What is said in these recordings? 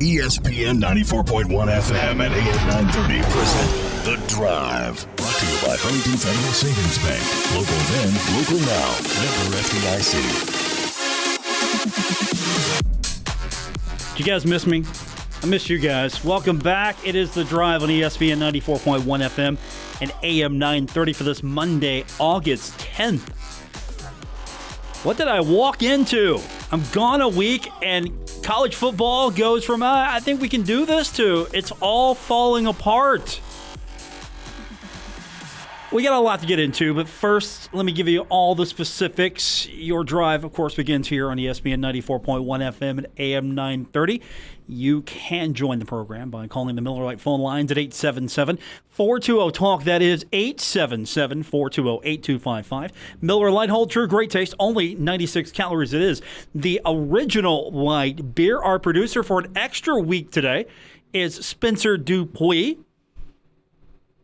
ESPN 94.1 FM and AM 930 present The Drive. Brought to you by Huntington Federal Savings Bank. Local then, local now. Member FDIC. Did you guys miss me? I missed you guys. Welcome back. It is The Drive on ESPN 94.1 FM and AM 930 for this Monday, August 10th. What did I walk into? I'm gone a week, and college football goes from, I think we can do this, to it's all falling apart. We got a lot to get into, but first, let me give you all the specifics. Your drive, of course, begins here on ESPN 94.1 FM and AM 930. You can join the program by calling the Miller Lite phone lines at 877-420-TALK. That is 877-420-8255. Miller Lite, hold true, great taste, only 96 calories it is. The original light beer. Our producer for an extra week today is Spencer Dupuis.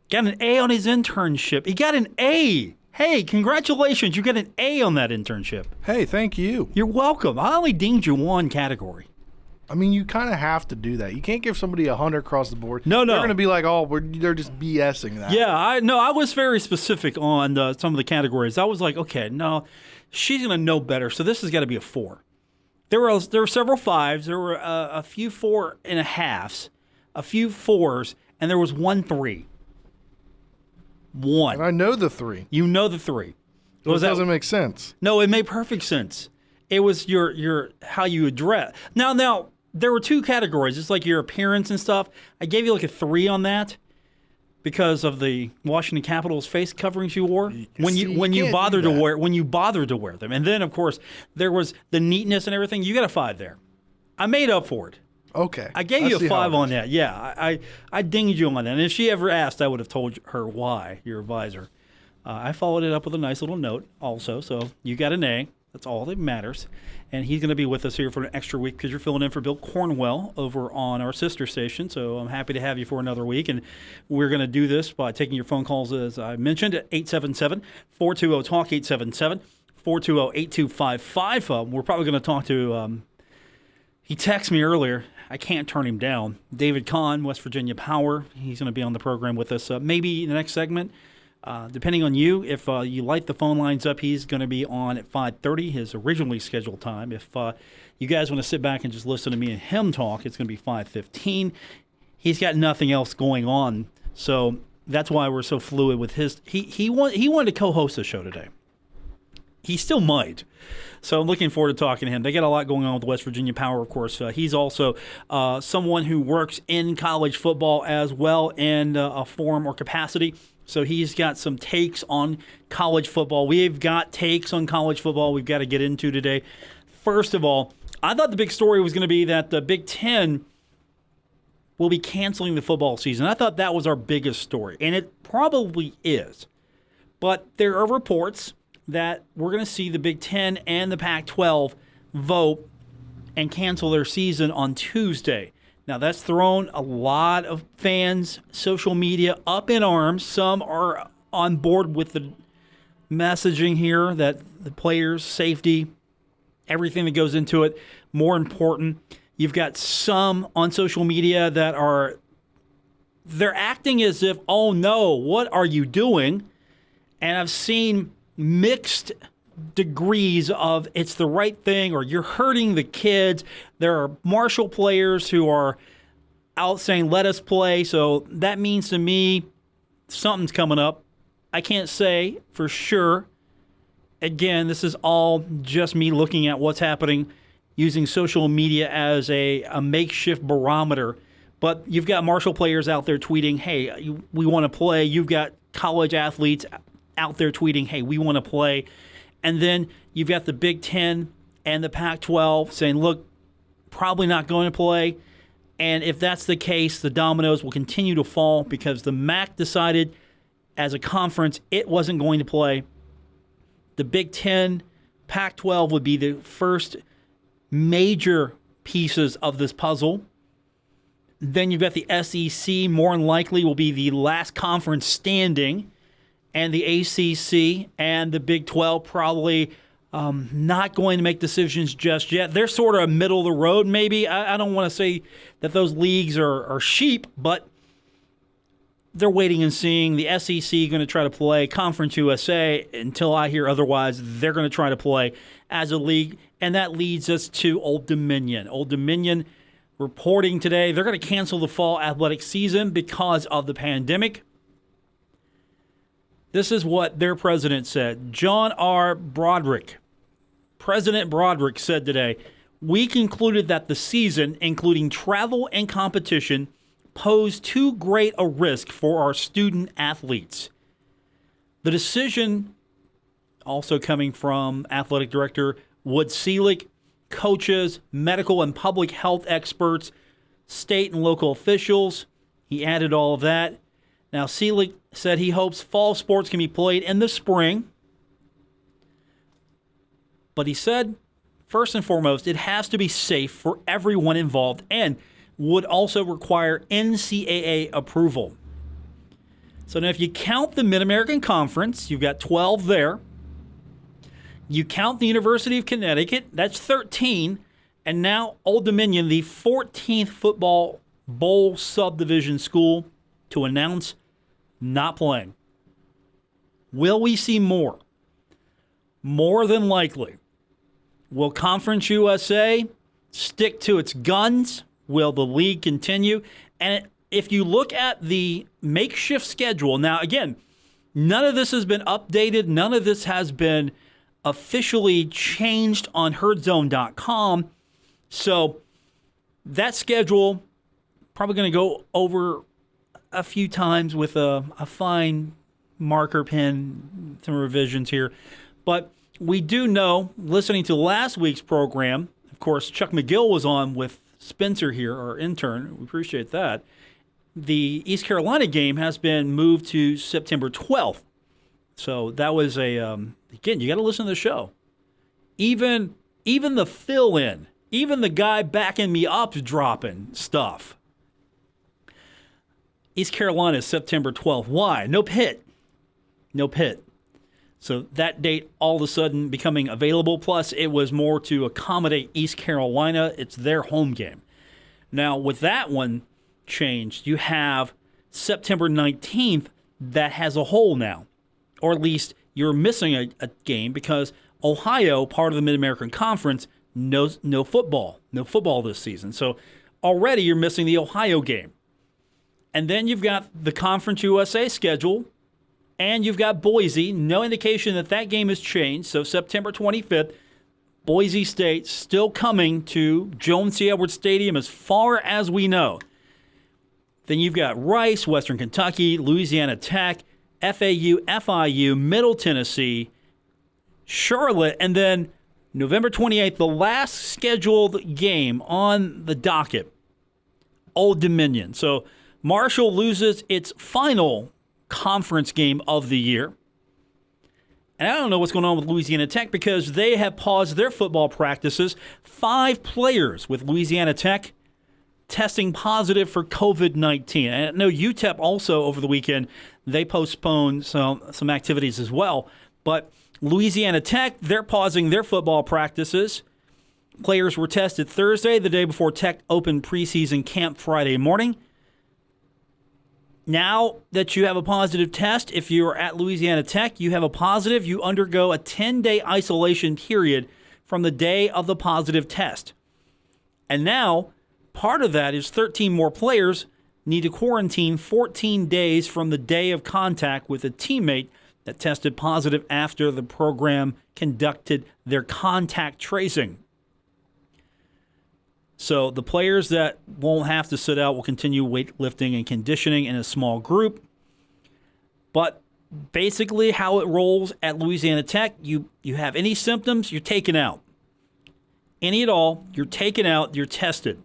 Got an A on his internship. He got an A. Hey, congratulations. You got an A on that internship. Hey, thank you. You're welcome. I only dinged you one category. I mean, you kind of have to do that. You can't give somebody 100 across the board. No. They're going to be like, they're just BSing that. Yeah, I was very specific on some of the categories. I was like, okay, no, she's going to know better, so this has got to be a 4. There were several 5s. There were a few 4.5s, a few 4s, and there was one 3. One. And I know the 3. You know the 3. It doesn't make sense. No, it made perfect sense. It was your how you address. Now there were 2 categories. It's like your appearance and stuff. I gave you like a 3 on that because of the Washington Capitals face coverings you wore when you bothered to wear them. And then of course there was the neatness and everything. You got a 5 there. I made up for it. Okay. I gave you a 5 on that. Yeah, I dinged you on that. And if she ever asked, I would have told her why, your advisor. I followed it up with a nice little note also. So you got an A. That's all that matters. And he's going to be with us here for an extra week because you're filling in for Bill Cornwell over on our sister station. So I'm happy to have you for another week. And we're going to do this by taking your phone calls, as I mentioned, at 877-420-TALK, 877-420-8255. We're probably going to talk to he texted me earlier. I can't turn him down. David Kahn, West Virginia Power. He's going to be on the program with us maybe in the next segment. Depending on you, if you light the phone lines up, he's going to be on at 5:30, his originally scheduled time. If you guys want to sit back and just listen to me and him talk, it's going to be 5:15. He's got nothing else going on, so that's why we're so fluid with his. He wanted to co-host the show today. He still might. So I'm looking forward to talking to him. They got a lot going on with West Virginia Power, of course. He's also someone who works in college football as well in a form or capacity. So he's got some takes on college football. We've got takes on college football we've got to get into today. First of all, I thought the big story was going to be that the Big Ten will be canceling the football season. I thought that was our biggest story, and it probably is. But there are reports that we're going to see the Big Ten and the Pac-12 vote and cancel their season on Tuesday. Now, that's thrown a lot of fans, social media, up in arms. Some are on board with the messaging here that the players' safety, everything that goes into it, more important. You've got some on social media that they're acting as if, oh no, what are you doing? And I've seen mixed degrees of it's the right thing or you're hurting the kids. There are Marshall players who are out saying, let us play. So that means to me something's coming up. I can't say for sure. Again, this is all just me looking at what's happening using social media as a makeshift barometer. But you've got Marshall players out there tweeting, hey, we want to play. You've got college athletes out there tweeting, hey, we want to play. And then you've got the Big Ten and the Pac-12 saying, look, probably not going to play. And if that's the case, the dominoes will continue to fall because the MAC decided as a conference it wasn't going to play. The Big Ten, Pac-12 would be the first major pieces of this puzzle. Then you've got the SEC, more than likely will be the last conference standing. And the ACC and the Big 12 probably Not going to make decisions just yet. They're sort of middle of the road, maybe. I don't want to say that those leagues are sheep, but they're waiting and seeing. The SEC going to try to play. Conference USA, until I hear otherwise, they're going to try to play as a league. And that leads us to Old Dominion. Old Dominion reporting today they're going to cancel the fall athletic season because of the pandemic. This is what their president said. John R. Broderick. President Broderick said today, we concluded that the season, including travel and competition, posed too great a risk for our student athletes. The decision, also coming from Athletic Director Wood Seelig, coaches, medical and public health experts, state and local officials. He added all of that. Now, Seelig said he hopes fall sports can be played in the spring. But he said, first and foremost, it has to be safe for everyone involved and would also require NCAA approval. So now if you count the Mid-American Conference, you've got 12 there. You count the University of Connecticut, that's 13. And now Old Dominion, the 14th football bowl subdivision school, to announce not playing. Will we see more? More than likely. Will Conference USA stick to its guns? Will the league continue? And if you look at the makeshift schedule, now again, none of this has been updated. None of this has been officially changed on herdzone.com. So that schedule, probably going to go over a few times with a fine marker pen, some revisions here. But we do know, listening to last week's program, of course, Chuck McGill was on with Spencer here, our intern. We appreciate that. The East Carolina game has been moved to September 12th. So that was again, you got to listen to the show. Even the fill-in, even the guy backing me up's dropping stuff. East Carolina is September 12th. Why? No Pitt. So that date all of a sudden becoming available. Plus, it was more to accommodate East Carolina. It's their home game. Now, with that one changed, you have September 19th that has a hole now. Or at least you're missing a game because Ohio, part of the Mid-American Conference, no football. No football this season. So already you're missing the Ohio game. And then you've got the Conference USA schedule. And you've got Boise. No indication that game has changed. So September 25th, Boise State still coming to Jones C. Edwards Stadium as far as we know. Then you've got Rice, Western Kentucky, Louisiana Tech, FAU, FIU, Middle Tennessee, Charlotte, and then November 28th, the last scheduled game on the docket, Old Dominion. So Marshall loses its final conference game of the year. And I don't know what's going on with Louisiana Tech because they have paused their football practices. 5 players with Louisiana Tech testing positive for COVID-19. And I know UTEP also over the weekend, they postponed some activities as well. But Louisiana Tech, they're pausing their football practices. Players were tested Thursday, the day before Tech opened preseason camp Friday morning. Now that you have a positive test, if you're at Louisiana Tech, you have a positive, you undergo a 10-day isolation period from the day of the positive test. And now, part of that is 13 more players need to quarantine 14 days from the day of contact with a teammate that tested positive after the program conducted their contact tracing. So the players that won't have to sit out will continue weightlifting and conditioning in a small group. But basically how it rolls at Louisiana Tech, you have any symptoms, you're taken out. Any at all, you're taken out, you're tested.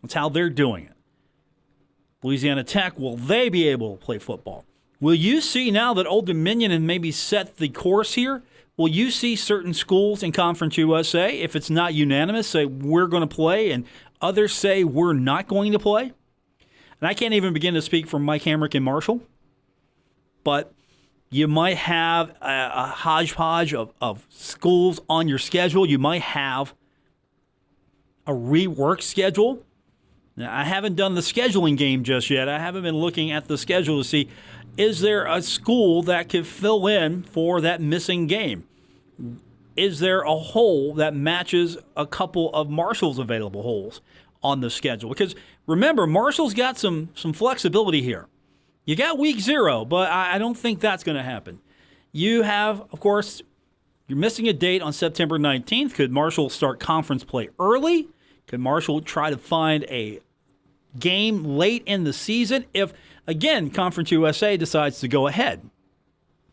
That's how they're doing it. Louisiana Tech, will they be able to play football? Will you see now that Old Dominion and maybe set the course here? Will you see certain schools in Conference USA, if it's not unanimous, say we're going to play and others say we're not going to play? And I can't even begin to speak for Mike Hamrick and Marshall. But You might have a hodgepodge of schools on your schedule. You might have a rework schedule. Now, I haven't done the scheduling game just yet. I haven't been looking at the schedule to see, is there a school that could fill in for that missing game? Is there a hole that matches a couple of Marshall's available holes on the schedule? Because remember, Marshall's got some flexibility here. You got week 0, but I don't think that's going to happen. You have, of course, you're missing a date on September 19th. Could Marshall start conference play early? Could Marshall try to find a game late in the season if, again, Conference USA decides to go ahead?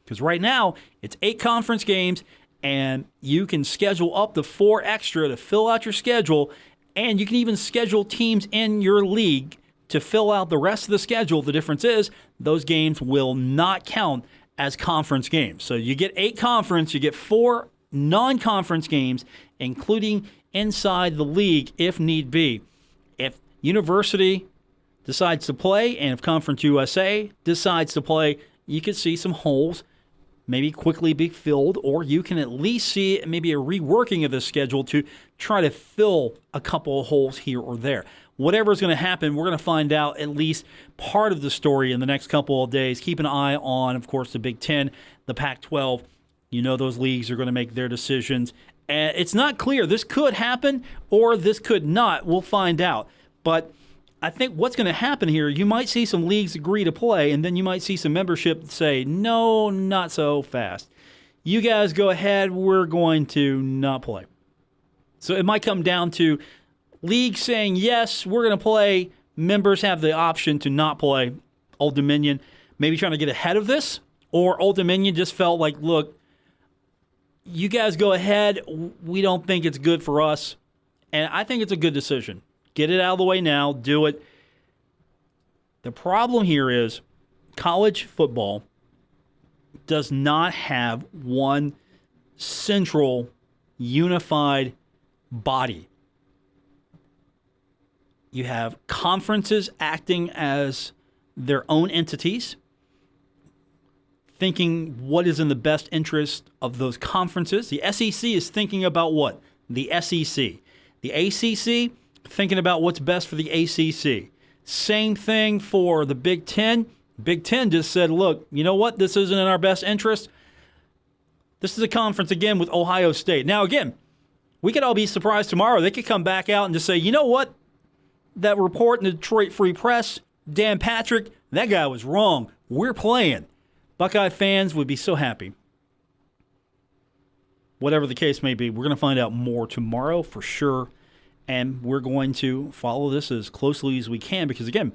Because right now, it's 8 conference games, and you can schedule up to 4 extra to fill out your schedule, and you can even schedule teams in your league to fill out the rest of the schedule. The difference is those games will not count as conference games. So you get 8 conference, you get 4 non-conference games, including inside the league if need be. If University decides to play and if Conference USA decides to play, you could see some holes maybe quickly be filled, or you can at least see maybe a reworking of the schedule to try to fill a couple of holes here or there. Whatever is going to happen, we're going to find out at least part of the story in the next couple of days. Keep an eye on, of course, the Big Ten, the Pac-12. You know those leagues are going to make their decisions. And it's not clear. This could happen or this could not. We'll find out. But I think what's going to happen here, you might see some leagues agree to play, and then you might see some membership say, no, not so fast. You guys go ahead. We're going to not play. So it might come down to leagues saying, yes, we're going to play. Members have the option to not play. Old Dominion maybe trying to get ahead of this, or Old Dominion just felt like, look, you guys go ahead. We don't think it's good for us. And I think it's a good decision. Get it out of the way now. Do it. The problem here is college football does not have one central unified body. You have conferences acting as their own entities, thinking what is in the best interest of those conferences. The SEC is thinking about what? The SEC. The ACC, thinking about what's best for the ACC. Same thing for the Big Ten. Big Ten just said, look, you know what? This isn't in our best interest. This is a conference, again, with Ohio State. Now, again, we could all be surprised tomorrow. They could come back out and just say, you know what? That report in the Detroit Free Press, Dan Patrick, that guy was wrong. We're playing. Buckeye fans would be so happy. Whatever the case may be, we're going to find out more tomorrow for sure. And we're going to follow this as closely as we can because, again,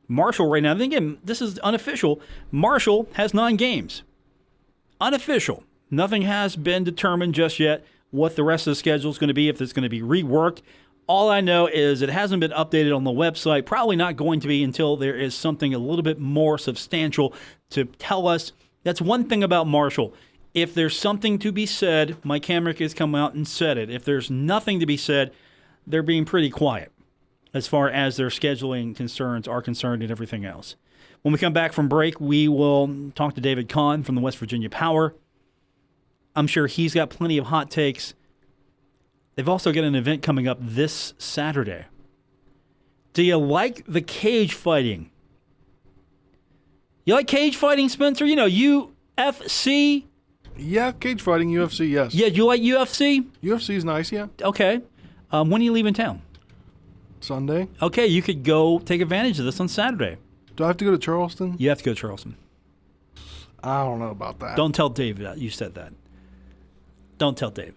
Marshall right now, and again, this is unofficial. Marshall has 9 games. Unofficial. Nothing has been determined just yet what the rest of the schedule is going to be, if it's going to be reworked. All I know is it hasn't been updated on the website. Probably not going to be until there is something a little bit more substantial to tell us. That's one thing about Marshall. If there's something to be said, Mike Hamrick has come out and said it. If there's nothing to be said, they're being pretty quiet as far as their scheduling concerns are concerned and everything else. When we come back from break, we will talk to David Kahn from the West Virginia Power. I'm sure he's got plenty of hot takes. They've also got an event coming up this Saturday. Do you like the cage fighting? You like cage fighting, Spencer? You know, UFC? Yeah, cage fighting, UFC, yes. Yeah, do you like UFC? UFC is nice, yeah. Okay. When are you leaving town? Sunday. Okay, you could go take advantage of this on Saturday. Do I have to go to Charleston? You have to go to Charleston. I don't know about that. Don't tell David that you said that. Don't tell David.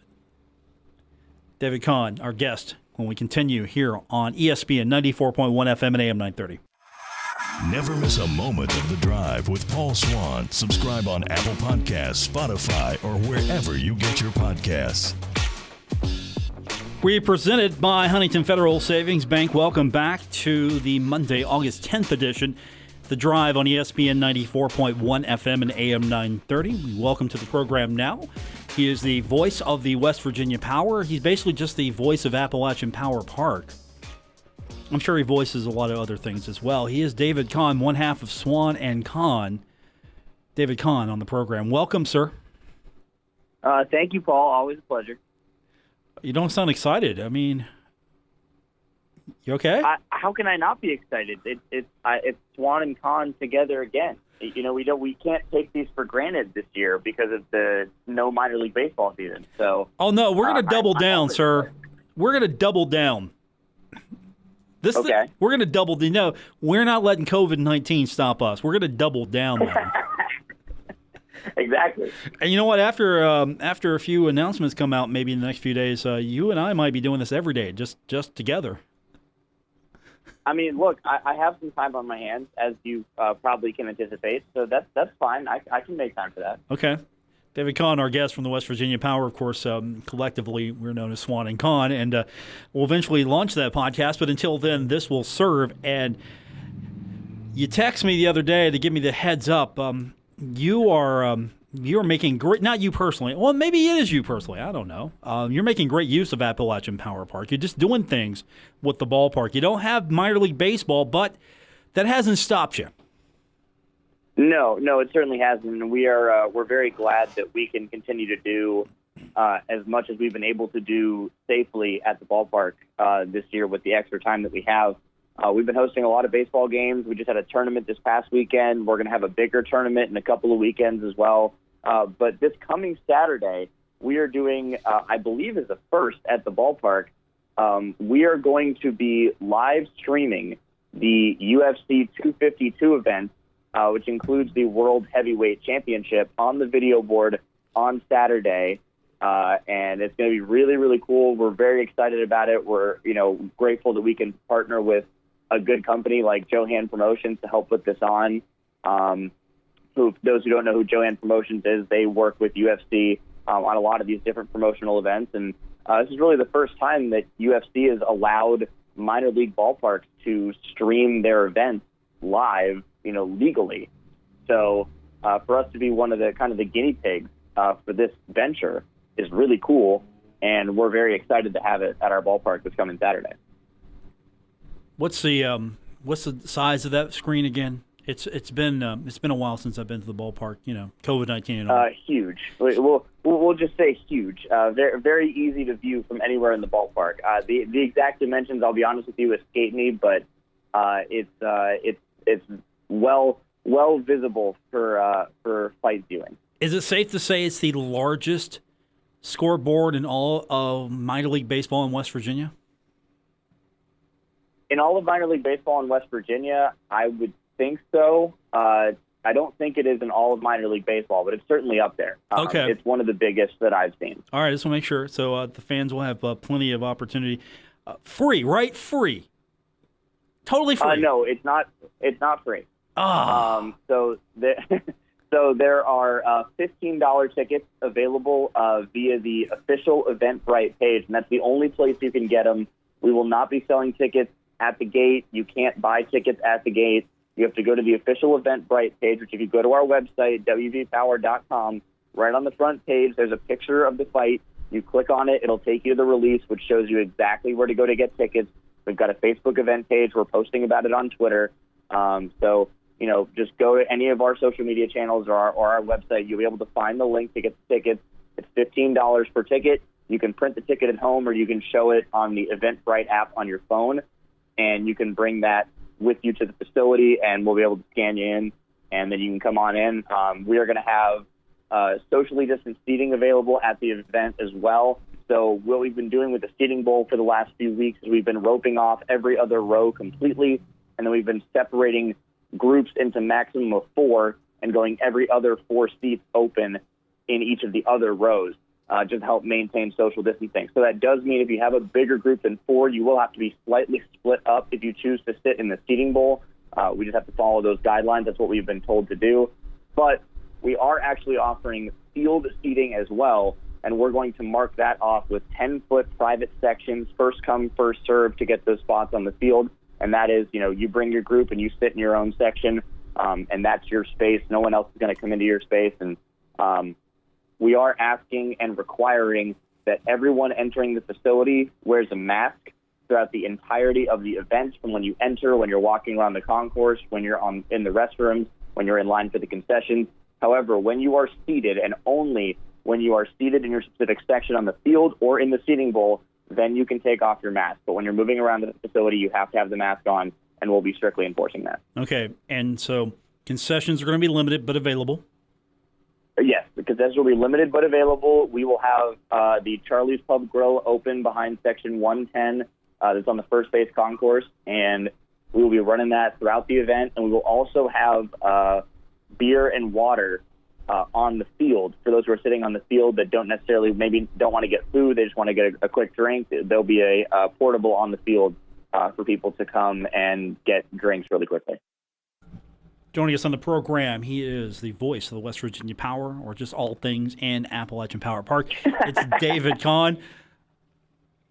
David Kahn, our guest, when we continue here on ESPN 94.1 FM and AM 930. Never miss a moment of The Drive with Paul Swann. Subscribe on Apple Podcasts, Spotify, or wherever you get your podcasts. We are presented by Huntington Federal Savings Bank. Welcome back to the Monday, August 10th edition, The Drive on ESPN 94.1 FM and AM 930. We welcome to the program now. He is the voice of the West Virginia Power. He's basically just the voice of Appalachian Power Park. I'm sure he voices a lot of other things as well. He is David Kahn, one half of Swann and Kahn. David Kahn on the program. Welcome, sir. Thank you, Paul. Always a pleasure. You don't sound excited. I mean, you okay? How can I not be excited? It's Swann and Kahn together again. You know, we can't take these for granted this year because of the no minor league baseball season. So, oh no, we're going to double down, sir. We're going to double down. Okay. We're going to double down. No, we're not letting COVID-19 stop us. We're going to double down now. Exactly. And you know what? After a few announcements come out, maybe in the next few days, you and I might be doing this every day, just together. I mean, look, I have some time on my hands, as you probably can anticipate, so that's fine. I can make time for that. Okay. David Kahn, our guest from the West Virginia Power, of course, collectively we're known as Swann and Kahn, and we'll eventually launch that podcast, but until then, this will serve. And you texted me the other day to give me the heads up. You're making great, not you personally, well, maybe it is you personally, I don't know. You're making great use of Appalachian Power Park. You're just doing things with the ballpark. You don't have minor league baseball, but that hasn't stopped you. No, it certainly hasn't. And we're very glad that we can continue to do as much as we've been able to do safely at the ballpark this year with the extra time that we have. We've been hosting a lot of baseball games. We just had a tournament this past weekend. We're going to have a bigger tournament in a couple of weekends as well. But this coming Saturday, we are doing, I believe is the first at the ballpark. We are going to be live streaming the UFC 252 event, which includes the World Heavyweight Championship, on the video board on Saturday. And it's going to be really, really cool. We're very excited about it. We're, grateful that we can partner with a good company like Johan Promotions to help put this on. Those who don't know who Johan Promotions is, they work with UFC on a lot of these different promotional events. And this is really the first time that UFC has allowed minor league ballparks to stream their events live, legally. So for us to be one of the kind of the guinea pigs for this venture is really cool. And we're very excited to have it at our ballpark this coming Saturday. What's the size of that screen again? It's been a while since I've been to the ballpark. COVID-19 and all. Huge. We'll just say huge. Very, very easy to view from anywhere in the ballpark. The exact dimensions, I'll be honest with you, escape me, but it's well visible for fight viewing. Is it safe to say it's the largest scoreboard in all of minor league baseball in West Virginia? In all of minor league baseball in West Virginia, I would think so. I don't think it is in all of minor league baseball, but it's certainly up there. Okay. It's one of the biggest that I've seen. All right, just want to make sure. So the fans will have plenty of opportunity. Free, right? Free. Totally free. No, it's not. It's not free. Oh. So there are $15 tickets available via the official Eventbrite page, and that's the only place you can get them. We will not be selling tickets at the gate. You can't buy tickets at the gate. You have to go to the official Eventbrite page, which if you go to our website, wvpower.com, right on the front page, there's a picture of the fight. You click on it, it'll take you to the release, which shows you exactly where to go to get tickets. We've got a Facebook event page. We're posting about it on Twitter. So, just go to any of our social media channels or our website. You'll be able to find the link to get the tickets. It's $15 per ticket. You can print the ticket at home, or you can show it on the Eventbrite app on your phone, and you can bring that with you to the facility, and we'll be able to scan you in, and then you can come on in. We are going to have socially distanced seating available at the event as well. So what we've been doing with the seating bowl for the last few weeks is we've been roping off every other row completely, and then we've been separating groups into maximum of 4 and going every other 4 seats open in each of the other rows, just to help maintain social distancing. So that does mean if you have a bigger group than 4, you will have to be slightly split up if you choose to sit in the seating bowl. We just have to follow those guidelines. That's what we've been told to do. But we are actually offering field seating as well, and we're going to mark that off with 10-foot private sections, first come, first serve, to get those spots on the field. And that is, you bring your group and you sit in your own section, and that's your space. No one else is going to come into your space. And we are asking and requiring that everyone entering the facility wears a mask throughout the entirety of the event, from when you enter, when you're walking around the concourse, when you're in the restrooms, when you're in line for the concessions. However, when you are seated, and only when you are seated in your specific section on the field or in the seating bowl, then you can take off your mask. But when you're moving around the facility, you have to have the mask on, and we'll be strictly enforcing that. Okay, and so concessions are going to be limited but available? Yes, the concessions will be limited but available. We will have the Charlie's Pub Grill open behind Section 110 that's on the first base concourse, and we will be running that throughout the event. And we will also have beer and water on the field for those who are sitting on the field that maybe don't want to get food, they just want to get a quick drink. There'll be a portable on the field for people to come and get drinks really quickly. Joining us on the program, he is the voice of the West Virginia Power, or just all things in Appalachian Power Park. It's David Kahn.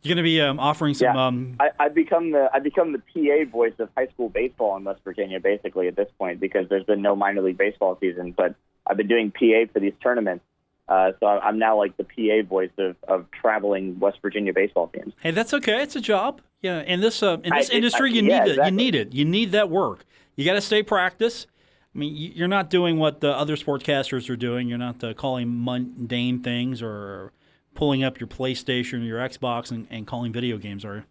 You're going to be offering some. Yeah. I've become the PA voice of high school baseball in West Virginia, basically at this point, because there's been no minor league baseball season. But I've been doing PA for these tournaments, so I'm now like the PA voice of traveling West Virginia baseball teams. Hey, that's okay. It's a job. Yeah, in this industry, you need it. Exactly. You need it. You need that work. You got to stay practice. I mean, you're not doing what the other sportscasters are doing. You're not calling mundane things or pulling up your PlayStation or your Xbox and calling video games, are you?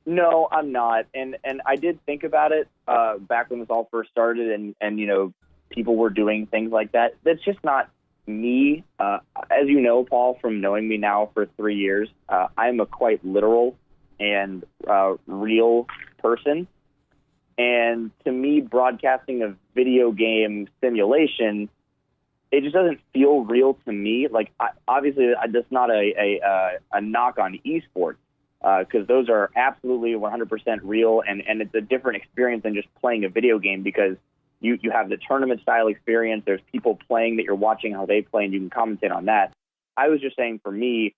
No, I'm not. And I did think about it back when this all first started, and people were doing things like that. That's just not me. As you know, Paul, from knowing me now for 3 years, I'm a quite literal and real person. And to me, broadcasting a video game simulation, it just doesn't feel real to me. Like, obviously, that's not a knock on esports, because those are absolutely 100% real, and it's a different experience than just playing a video game, because you have the tournament-style experience. There's people playing that you're watching how they play, and you can commentate on that. I was just saying, for me,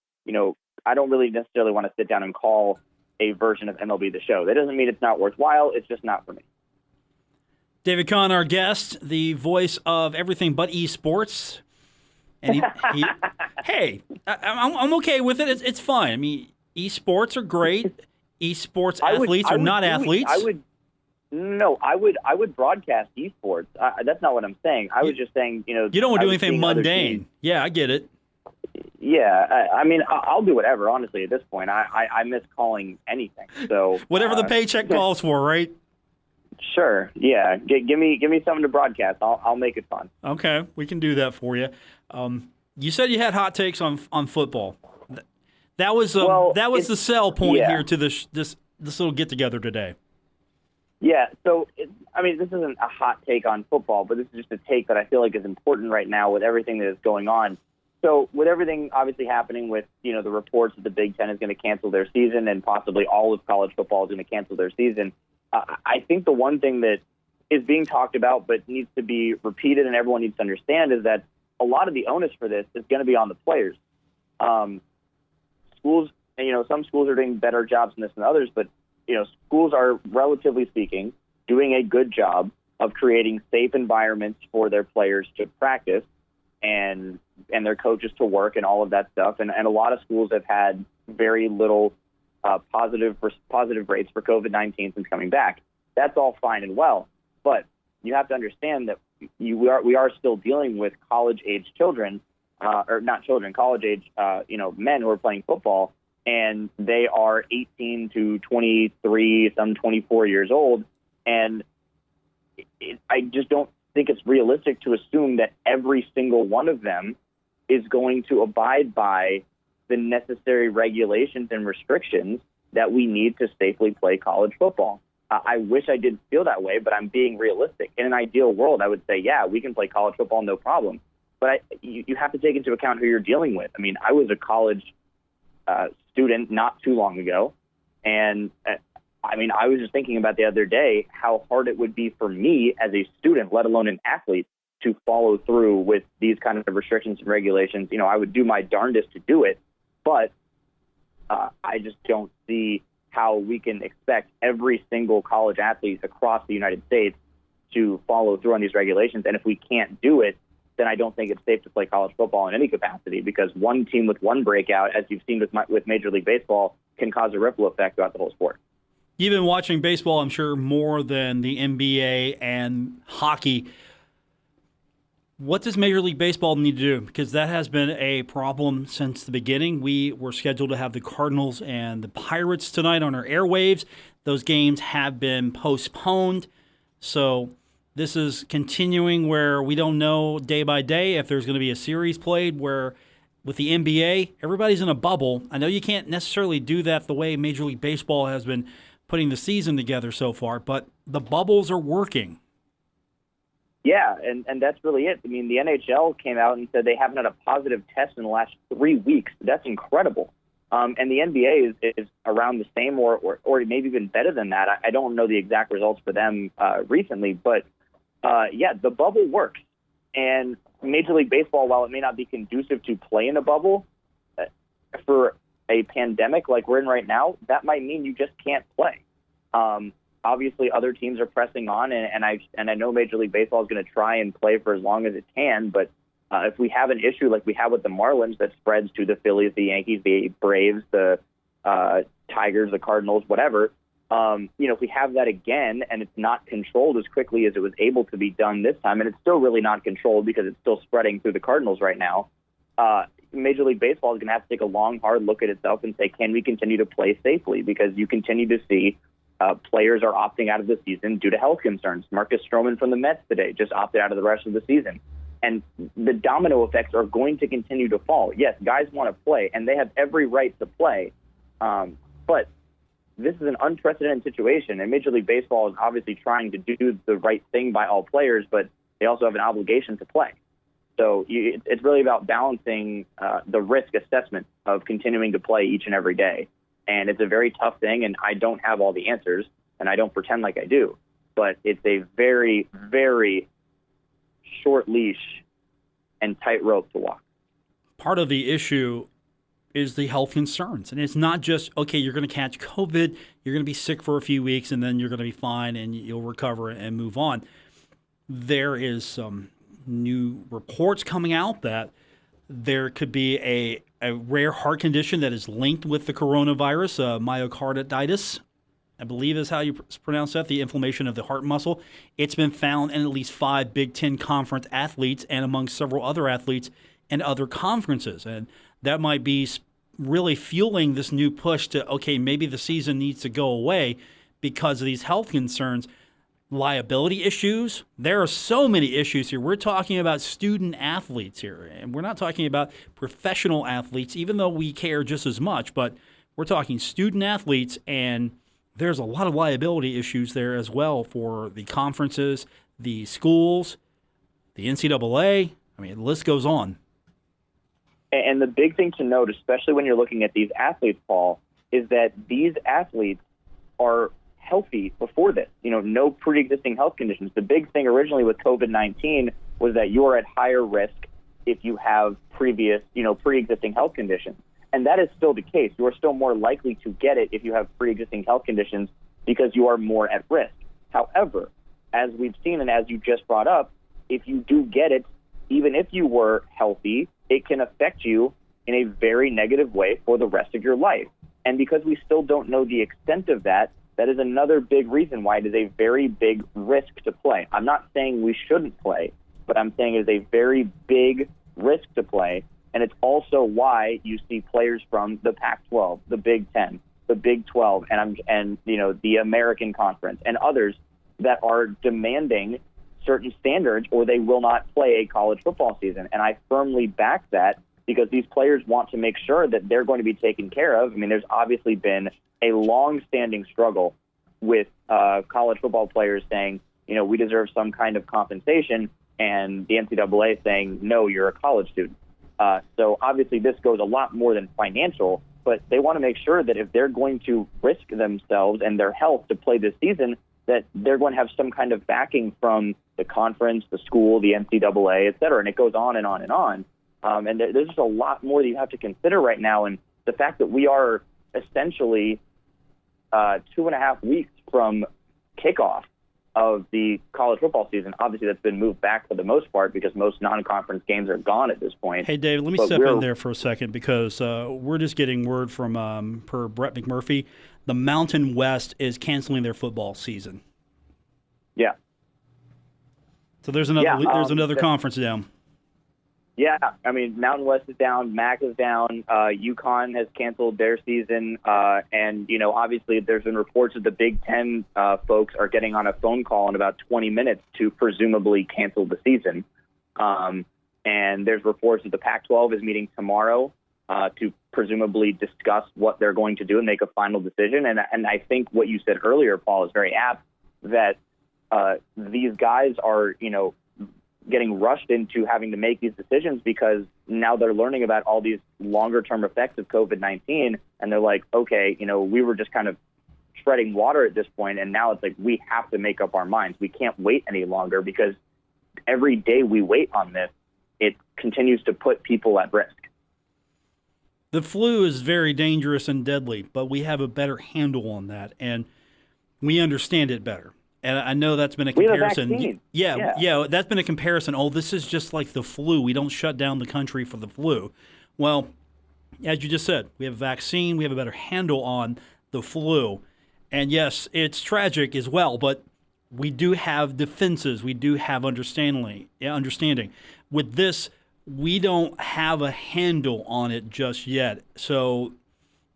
I don't really necessarily want to sit down and call a version of MLB The Show. That doesn't mean it's not worthwhile. It's just not for me. David Kahn, our guest, the voice of everything but esports. And hey, I'm okay with it. It's fine. I mean, esports are great. Esports athletes are not athletes. I would broadcast esports. That's not what I'm saying. I was just saying, you don't want to do anything mundane. Yeah, I get it. Yeah, I mean, I'll do whatever. Honestly, at this point, I miss calling anything. So whatever the paycheck calls for, right? Sure. Yeah. Give me something to broadcast. I'll make it fun. Okay, we can do that for you. You said you had hot takes on football. That was the sell point here to this little get together today. Yeah. So this isn't a hot take on football, but this is just a take that I feel like is important right now with everything that is going on. So with everything obviously happening with, the reports that the Big Ten is going to cancel their season and possibly all of college football is going to cancel their season, I think the one thing that is being talked about but needs to be repeated and everyone needs to understand is that a lot of the onus for this is going to be on the players. Schools, some schools are doing better jobs in this than others, but, schools are, relatively speaking, doing a good job of creating safe environments for their players to practice and their coaches to work and all of that stuff. And a lot of schools have had very little positive rates for COVID-19 since coming back. That's all fine and well, but you have to understand that we are still dealing with college-age children, or not children, college-age men who are playing football, and they are 18 to 23, some 24 years old, and I just don't think it's realistic to assume that every single one of them is going to abide by the necessary regulations and restrictions that we need to safely play college football. I wish I didn't feel that way, but I'm being realistic. In an ideal world, I would say, yeah, we can play college football, no problem. But you have to take into account who you're dealing with. I mean, I was a college student not too long ago, and I was just thinking about the other day how hard it would be for me as a student, let alone an athlete, to follow through with these kind of restrictions and regulations. I would do my darndest to do it, but I just don't see how we can expect every single college athlete across the United States to follow through on these regulations. And if we can't do it, then I don't think it's safe to play college football in any capacity, because one team with one breakout, as you've seen with Major League Baseball, can cause a ripple effect throughout the whole sport. You've been watching baseball, I'm sure, more than the NBA and hockey. What does Major League Baseball need to do? Because that has been a problem since the beginning. We were scheduled to have the Cardinals and the Pirates tonight on our airwaves. Those games have been postponed. So this is continuing where we don't know day by day if there's going to be a series played where with the NBA, everybody's in a bubble. I know you can't necessarily do that the way Major League Baseball has been putting the season together so far, but the bubbles are working. Yeah, and that's really it. I mean, the NHL came out and said they haven't had a positive test in the last 3 weeks. That's incredible. And the NBA is around the same or maybe even better than that. I don't know the exact results for them recently, but yeah, the bubble works. And Major League Baseball, while it may not be conducive to play in a bubble, for a pandemic like we're in right now, that might mean you just can't play. Obviously, other teams are pressing on, and I know Major League Baseball is going to try and play for as long as it can. But if we have an issue like we have with the Marlins that spreads to the Phillies, the Yankees, the Braves, the Tigers, the Cardinals, whatever, if we have that again and it's not controlled as quickly as it was able to be done this time, and it's still really not controlled because it's still spreading through the Cardinals right now, Major League Baseball is going to have to take a long, hard look at itself and say, can we continue to play safely? Because you continue to see players are opting out of the season due to health concerns. Marcus Stroman from the Mets today just opted out of the rest of the season. And the domino effects are going to continue to fall. Yes, guys want to play, and they have every right to play. But this is an unprecedented situation, and Major League Baseball is obviously trying to do the right thing by all players, but they also have an obligation to play. So it's really about balancing the risk assessment of continuing to play each and every day. And it's a very tough thing, and I don't have all the answers, and I don't pretend like I do. But it's a very, very short leash and tight rope to walk. Part of the issue is the health concerns. And it's not just, okay, you're going to catch COVID, you're going to be sick for a few weeks, and then you're going to be fine, and you'll recover and move on. There is some new reports coming out that there could be a rare heart condition that is linked with the coronavirus, myocarditis, I believe is how you pronounce that, the inflammation of the heart muscle. It's been found in at least 5 Big Ten conference athletes and among several other athletes and other conferences. And that might be really fueling this new push to, okay, maybe the season needs to go away because of these health concerns. Liability issues. There are so many issues here. We're talking about student athletes here, and we're not talking about professional athletes, even though we care just as much, but we're talking student athletes, and there's a lot of liability issues there as well for the conferences, the schools, the NCAA. I mean, the list goes on. And the big thing to note, especially when you're looking at these athletes, Paul, is that these athletes are healthy before this, no pre-existing health conditions. The big thing originally with COVID-19 was that you're at higher risk if you have previous, pre-existing health conditions. And that is still the case. You are still more likely to get it if you have pre-existing health conditions because you are more at risk. However, as we've seen and as you just brought up, if you do get it, even if you were healthy, it can affect you in a very negative way for the rest of your life. And because we still don't know the extent of that, that is another big reason why it is a very big risk to play. I'm not saying we shouldn't play, but I'm saying it is a very big risk to play. And it's also why you see players from the Pac-12, the Big Ten, the Big 12, and the American Conference and others that are demanding certain standards or they will not play a college football season. And I firmly back that because these players want to make sure that they're going to be taken care of. I mean, there's obviously been a long-standing struggle with college football players saying, we deserve some kind of compensation, and the NCAA saying, no, you're a college student. So obviously this goes a lot more than financial, but they want to make sure that if they're going to risk themselves and their health to play this season, that they're going to have some kind of backing from the conference, the school, the NCAA, et cetera. And it goes on and on and on. And there's just a lot more that you have to consider right now. And the fact that we are essentially 2.5 weeks from kickoff of the college football season. Obviously, that's been moved back for the most part because most non-conference games are gone at this point. Hey, David, let me step in there for a second because we're just getting word from, per Brett McMurphy, the Mountain West is canceling their football season. Yeah. So there's another conference down. Yeah, I mean, Mountain West is down, MAC is down, UConn has canceled their season, and, obviously there's been reports that the Big Ten folks are getting on a phone call in about 20 minutes to presumably cancel the season. And there's reports that the Pac-12 is meeting tomorrow to presumably discuss what they're going to do and make a final decision. And I think what you said earlier, Paul, is very apt, that these guys are, getting rushed into having to make these decisions because now they're learning about all these longer-term effects of COVID-19, and they're like, okay, we were just kind of treading water at this point, and now it's like we have to make up our minds. We can't wait any longer because every day we wait on this, it continues to put people at risk. The flu is very dangerous and deadly, but we have a better handle on that, and we understand it better. And I know that's been a comparison. We have a vaccine. Yeah, that's been a comparison. Oh, this is just like the flu. We don't shut down the country for the flu. Well, as you just said, we have a vaccine. We have a better handle on the flu. And yes, it's tragic as well, but we do have defenses. We do have understanding. With this, we don't have a handle on it just yet. So,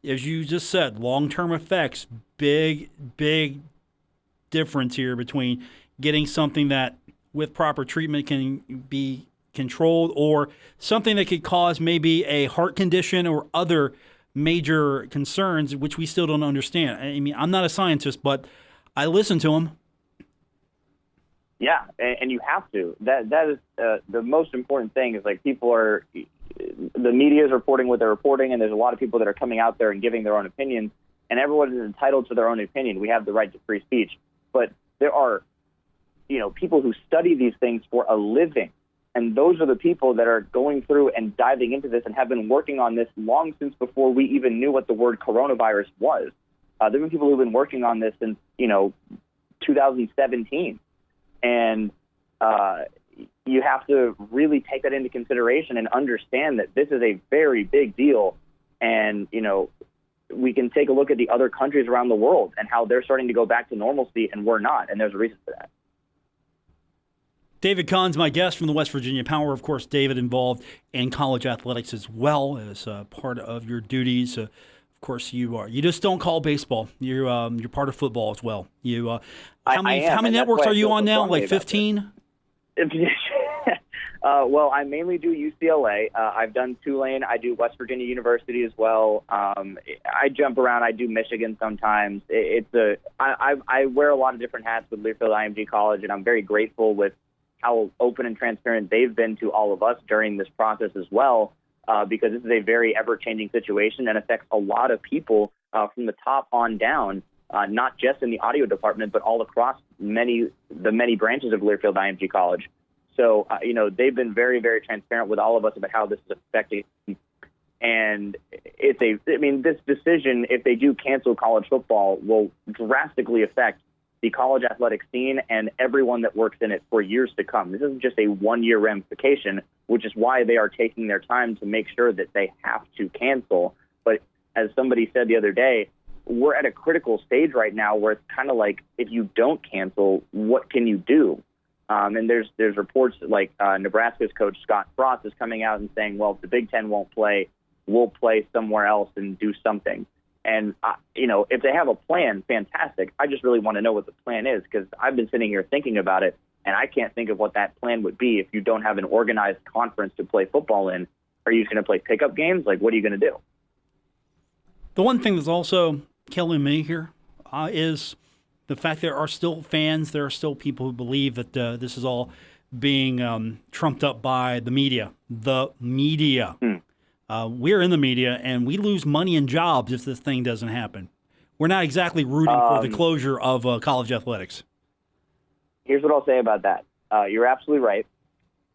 as you just said, long-term effects, big difference here between getting something that with proper treatment can be controlled or something that could cause maybe a heart condition or other major concerns, which we still don't understand. I mean, I'm not a scientist, but I listen to them. Yeah, and you have to. That is the most important thing is, like, the media is reporting what they're reporting, and there's a lot of people that are coming out there and giving their own opinions, and everyone is entitled to their own opinion. We have the right to free speech. But there are, people who study these things for a living. And those are the people that are going through and diving into this and have been working on this long since before we even knew what the word coronavirus was. There have been people who have been working on this since, 2017. And you have to really take that into consideration and understand that this is a very big deal. And, we can take a look at the other countries around the world and how they're starting to go back to normalcy, and we're not, and there's a reason for that. David Kahn's my guest from the West Virginia Power. Of course, David involved in college athletics as well as part of your duties. Of course, you are. You just don't call baseball. You're part of football as well. How many networks are you on now? Like 15? Well, I mainly do UCLA. I've done Tulane. I do West Virginia University as well. I jump around. I do Michigan sometimes. I wear a lot of different hats with Learfield IMG College, and I'm very grateful with how open and transparent they've been to all of us during this process as well, because this is a very ever-changing situation and affects a lot of people from the top on down, not just in the audio department, but all across the many branches of Learfield IMG College. So, they've been very, very transparent with all of us about how this is affecting. And this decision, if they do cancel college football, will drastically affect the college athletic scene and everyone that works in it for years to come. This isn't just a one-year ramification, which is why they are taking their time to make sure that they have to cancel. But as somebody said the other day, we're at a critical stage right now where it's kind of like, if you don't cancel, what can you do? And there's reports like Nebraska's coach Scott Frost is coming out and saying, well, if the Big Ten won't play, we'll play somewhere else and do something. And, if they have a plan, fantastic. I just really want to know what the plan is, because I've been sitting here thinking about it, and I can't think of what that plan would be if you don't have an organized conference to play football in. Are you going to play pickup games? Like, what are you going to do? The one thing that's also killing me here is the fact there are still fans, there are still people who believe that this is all being trumped up by the media. The media. We're in the media, and we lose money and jobs if this thing doesn't happen. We're not exactly rooting for the closure of college athletics. Here's what I'll say about that. You're absolutely right.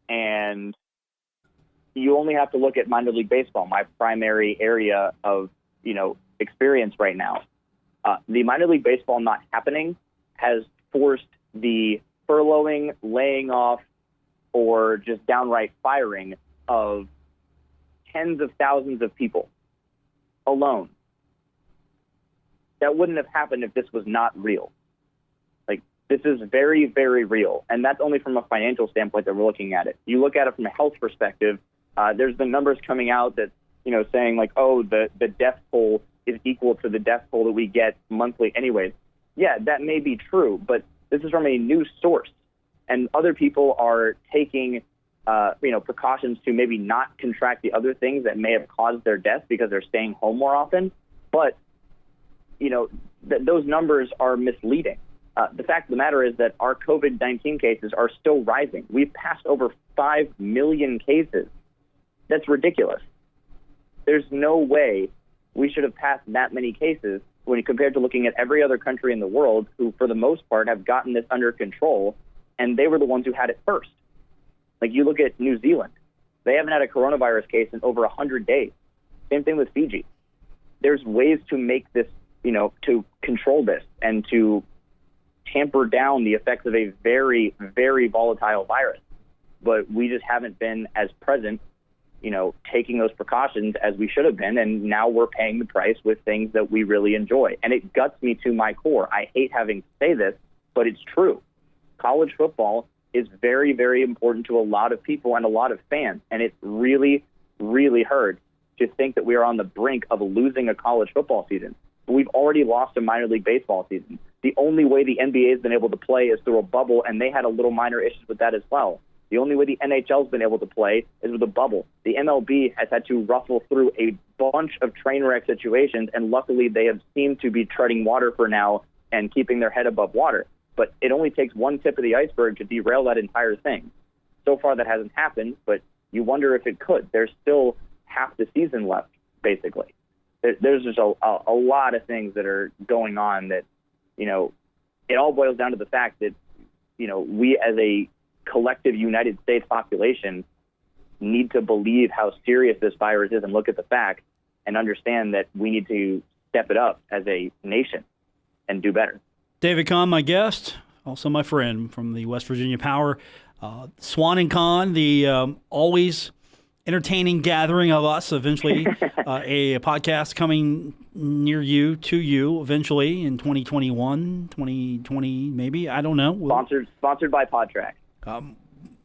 And you only have to look at minor league baseball, my primary area of, experience right now. The minor league baseball not happening has forced the furloughing, laying off, or just downright firing of tens of thousands of people alone. That wouldn't have happened if this was not real. Like, This is very, very real. And that's only from a financial standpoint that we're looking at it. You look at it from a health perspective, there's been numbers coming out that, saying like, oh, the death toll is equal to the death toll that we get monthly anyways. Yeah, that may be true, but this is from a news source. And other people are taking, precautions to maybe not contract the other things that may have caused their death because they're staying home more often. But, those numbers are misleading. The fact of the matter is that our COVID-19 cases are still rising. We've passed over 5 million cases. That's ridiculous. There's no way we should have passed that many cases when compared to looking at every other country in the world who, for the most part, have gotten this under control, and they were the ones who had it first. Like, you look at New Zealand. They haven't had a coronavirus case in over 100 days. Same thing with Fiji. There's ways to make this, to control this and to tamper down the effects of a very, very volatile virus. But we just haven't been as present, taking those precautions as we should have been. And now we're paying the price with things that we really enjoy. And it guts me to my core. I hate having to say this, but it's true. College football is very, very important to a lot of people and a lot of fans. And it really, really hurts to think that we are on the brink of losing a college football season. We've already lost a minor league baseball season. The only way the NBA has been able to play is through a bubble, and they had a little minor issues with that as well. The only way the NHL has been able to play is with a bubble. The MLB has had to ruffle through a bunch of train wreck situations, and luckily they have seemed to be treading water for now and keeping their head above water. But it only takes one tip of the iceberg to derail that entire thing. So far that hasn't happened, but you wonder if it could. There's still half the season left, basically. There's just a lot of things that are going on that, it all boils down to the fact that, we as a collective United States population need to believe how serious this virus is and look at the facts and understand that we need to step it up as a nation and do better. David Kahn, my guest, also my friend from the West Virginia Power. Swann and Kahn, the always entertaining gathering of us, eventually a podcast coming near you, to you, eventually in 2021, 2020, maybe. I don't know. Sponsored by PodTrack.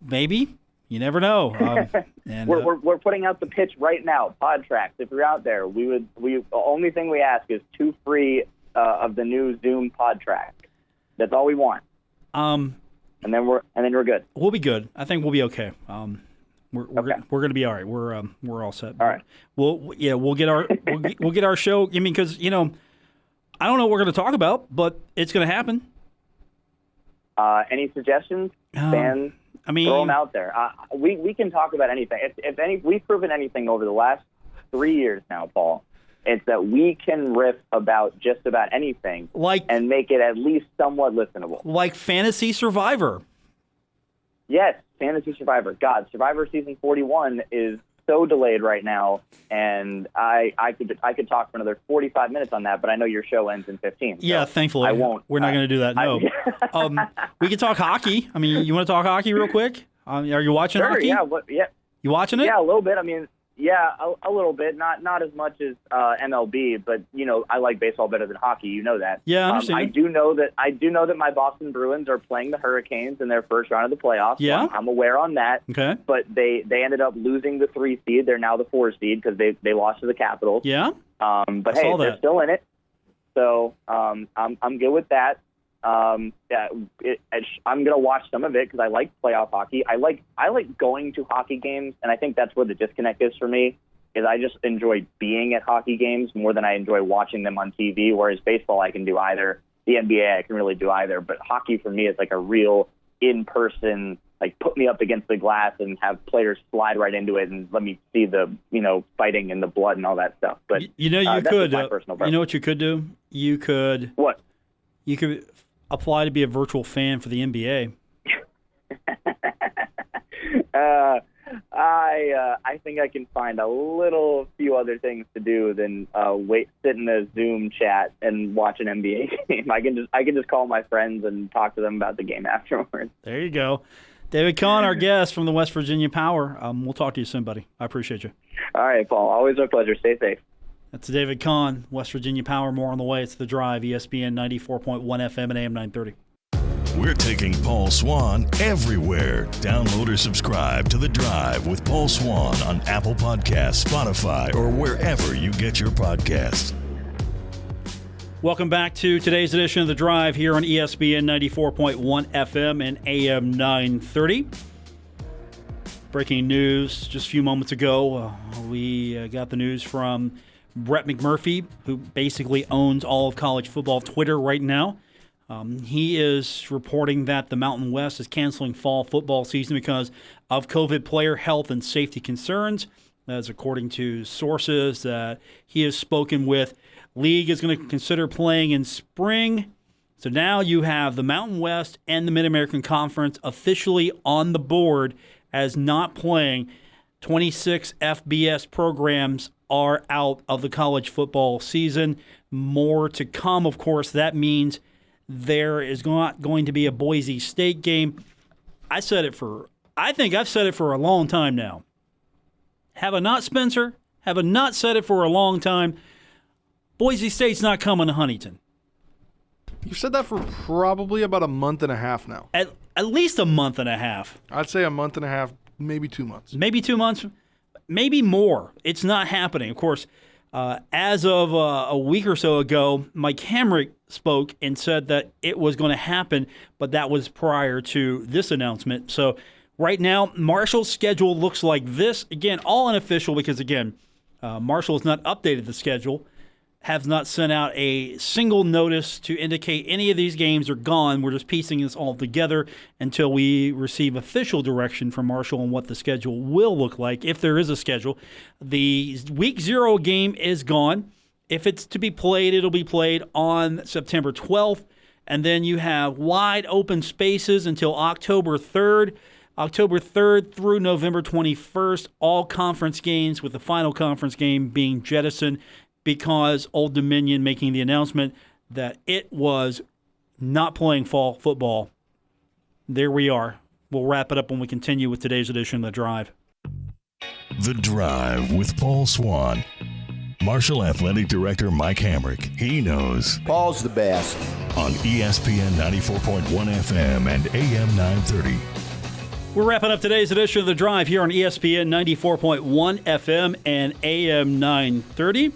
Maybe. You never know. And we're putting out the pitch right now. PodTrack. If you're out there, the only thing we ask is 2 free of the new Zoom PodTrack. That's all we want. And then we're good. We'll be good. I think we'll be okay. We're going to be all right. We're all set. All right. We'll get our show. I mean, because I don't know what we're going to talk about, but it's going to happen. Any suggestions? Fans, throw them out there. We can talk about anything. If we've proven anything over the last 3 years now, Paul, it's that we can riff about just about anything, and make it at least somewhat listenable. Like Fantasy Survivor. Yes, Fantasy Survivor. God, Survivor Season 41 is so delayed right now, and I could talk for another 45 minutes on that, but I know your show ends in 15. Yeah, so thankfully. I won't. We're not going to do that, no. We can talk hockey. I mean, you want to talk hockey real quick? Are you watching hockey? Yeah. You watching it? Yeah, a little bit. I mean, yeah, a little bit. Not as much as MLB, but I like baseball better than hockey. You know that. Yeah, I understand. I do know that my Boston Bruins are playing the Hurricanes in their first round of the playoffs. Yeah, so I'm aware on that. Okay. But they ended up losing the 3 seed. They're now the 4 seed because they lost to the Capitals. Yeah. But hey, they're still in it. So I'm good with that. I'm gonna watch some of it because I like playoff hockey. I like going to hockey games, and I think that's where the disconnect is for me. Is I just enjoy being at hockey games more than I enjoy watching them on TV. Whereas baseball, I can do either. The NBA, I can really do either. But hockey for me is like a real in-person, like put me up against the glass and have players slide right into it and let me see the fighting and the blood and all that stuff. But you that's could. my personal preference. You know what you could do? You could. What? You could apply to be a virtual fan for the NBA. I think I can find a few other things to do than sit in a Zoom chat and watch an NBA game. I can just call my friends and talk to them about the game afterwards. There you go. David Kahn, our guest from the West Virginia Power. We'll talk to you soon, buddy. I appreciate you. All right, Paul. Always a pleasure. Stay safe. That's David Kahn, West Virginia Power. More on the way. It's The Drive, ESPN 94.1 FM and AM 930. We're taking Paul Swann everywhere. Download or subscribe to The Drive with Paul Swann on Apple Podcasts, Spotify, or wherever you get your podcasts. Welcome back to today's edition of The Drive here on ESPN 94.1 FM and AM 930. Breaking news just a few moments ago. We got the news from Brett McMurphy, who basically owns all of college football Twitter right now. He is reporting that the Mountain West is canceling fall football season because of COVID player health and safety concerns. That's according to sources that he has spoken with. League is going to consider playing in spring. So now you have the Mountain West and the Mid-American Conference officially on the board as not playing. 26 FBS programs are out of the college football season. More to come, of course. That means there is not going to be a Boise State game. I think I've said it for a long time now. Have I not, Spencer? Have I not said it for a long time? Boise State's not coming to Huntington. You've said that for probably about a month and a half now. At least a month and a half. I'd say a month and a half, maybe 2 months. Maybe 2 months, maybe more. It's not happening. Of course, as of a week or so ago, Mike Hamrick spoke and said that it was going to happen, but that was prior to this announcement. So right now, Marshall's schedule looks like this. Again, all unofficial because, again, Marshall has not updated the schedule, have not sent out a single notice to indicate any of these games are gone. We're just piecing this all together until we receive official direction from Marshall on what the schedule will look like, if there is a schedule. The Week 0 game is gone. If it's to be played, it'll be played on September 12th. And then you have wide open spaces until October 3rd. October 3rd through November 21st, all conference games, with the final conference game being jettisoned because Old Dominion making the announcement that it was not playing fall football. There we are. We'll wrap it up when we continue with today's edition of The Drive. The Drive with Paul Swann. Marshall Athletic Director Mike Hamrick. He knows. Paul's the best. On ESPN 94.1 FM and AM 930. We're wrapping up today's edition of The Drive here on ESPN 94.1 FM and AM 930.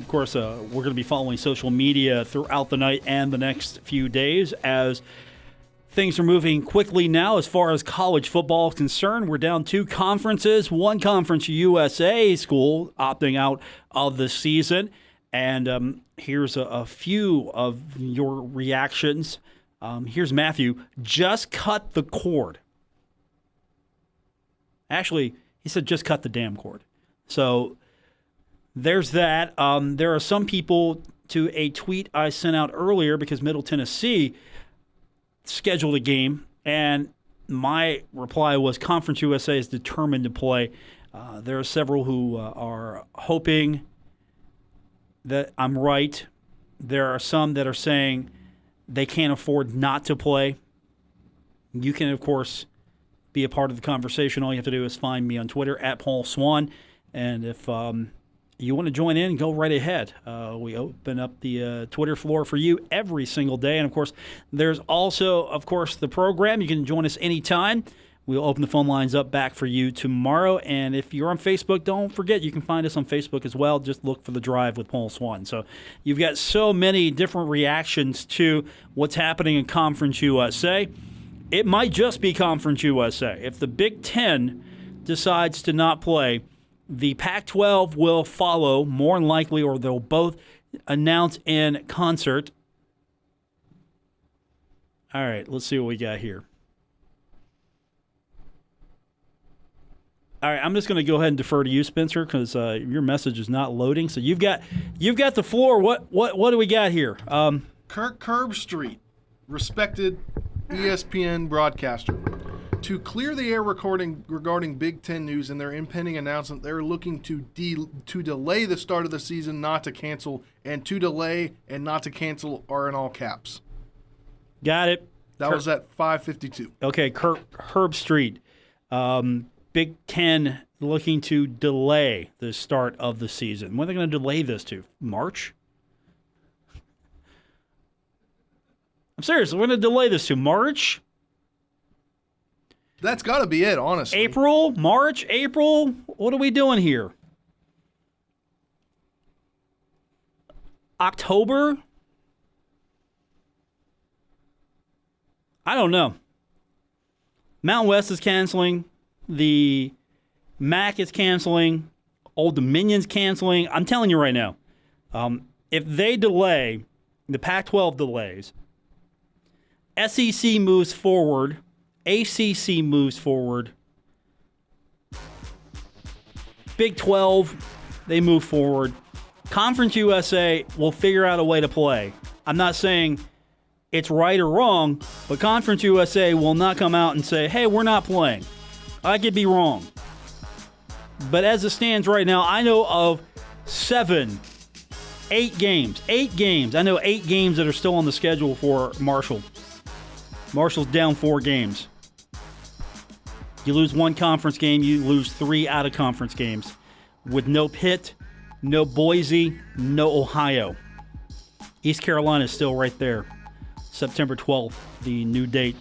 Of course, we're going to be following social media throughout the night and the next few days as things are moving quickly now as far as college football is concerned. We're down 2 conferences, one Conference USA school opting out of the season. And here's a few of your reactions. Here's Matthew. Just cut the cord. Actually, he said just cut the damn cord. So there's that. There are some people to a tweet I sent out earlier because Middle Tennessee scheduled a game, and my reply was Conference USA is determined to play. There are several who are hoping that I'm right. There are some that are saying they can't afford not to play. You can, of course, be a part of the conversation. All you have to do is find me on Twitter at Paul Swann, and if you want to join in, go right ahead. We open up the Twitter floor for you every single day. And, of course, there's also, of course, the program. You can join us anytime. We'll open the phone lines up back for you tomorrow. And if you're on Facebook, don't forget you can find us on Facebook as well. Just look for The Drive with Paul Swann. So you've got so many different reactions to what's happening in Conference USA. It might just be Conference USA. If the Big Ten decides to not play, the Pac-12 will follow, more than likely, or they'll both announce in concert. All right, let's see what we got here. All right, I'm just going to go ahead and defer to you, Spencer, because your message is not loading. So you've got the floor. What do we got here? Kirk Herbstreit, respected ESPN broadcaster. To clear the air regarding Big Ten news and their impending announcement, they're looking to delay the start of the season, not to cancel. And to delay and not to cancel are in all caps. Got it. That was at 5:52. Okay, Kirk Herbstreit. Big Ten looking to delay the start of the season. When are they going to delay this to? March? I'm serious. We're going to delay this to March, That's got to be it, honestly. April, March, April. What are we doing here? October? I don't know. Mountain West is canceling. The MAC is canceling. Old Dominion's canceling. I'm telling you right now, if they delay, the Pac-12 delays, SEC moves forward, ACC moves forward, Big 12, they move forward. Conference USA will figure out a way to play. I'm not saying it's right or wrong, but Conference USA will not come out and say, hey, we're not playing. I could be wrong. But as it stands right now, I know of 8 games. I know 8 games that are still on the schedule for Marshall. Marshall's down 4 games. You lose 1 conference game, you lose 3 out-of-conference games. With no Pitt, no Boise, no Ohio. East Carolina is still right there. September 12th, the new date.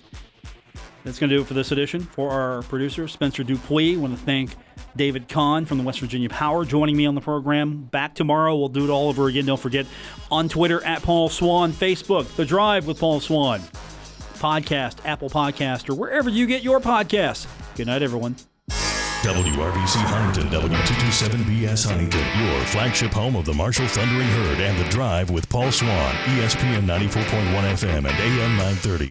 That's going to do it for this edition. For our producer, Spencer Dupuis, I want to thank David Kahn from the West Virginia Power joining me on the program. Back tomorrow. We'll do it all over again. Don't forget, on Twitter, at Paul Swann, Facebook, The Drive with Paul Swann. Podcast, Apple Podcast, or wherever you get your podcasts. Good night, everyone. WRBC Huntington, W227BS Huntington, your flagship home of the Marshall Thundering Herd and The Drive with Paul Swann, ESPN 94.1 FM and AM 930.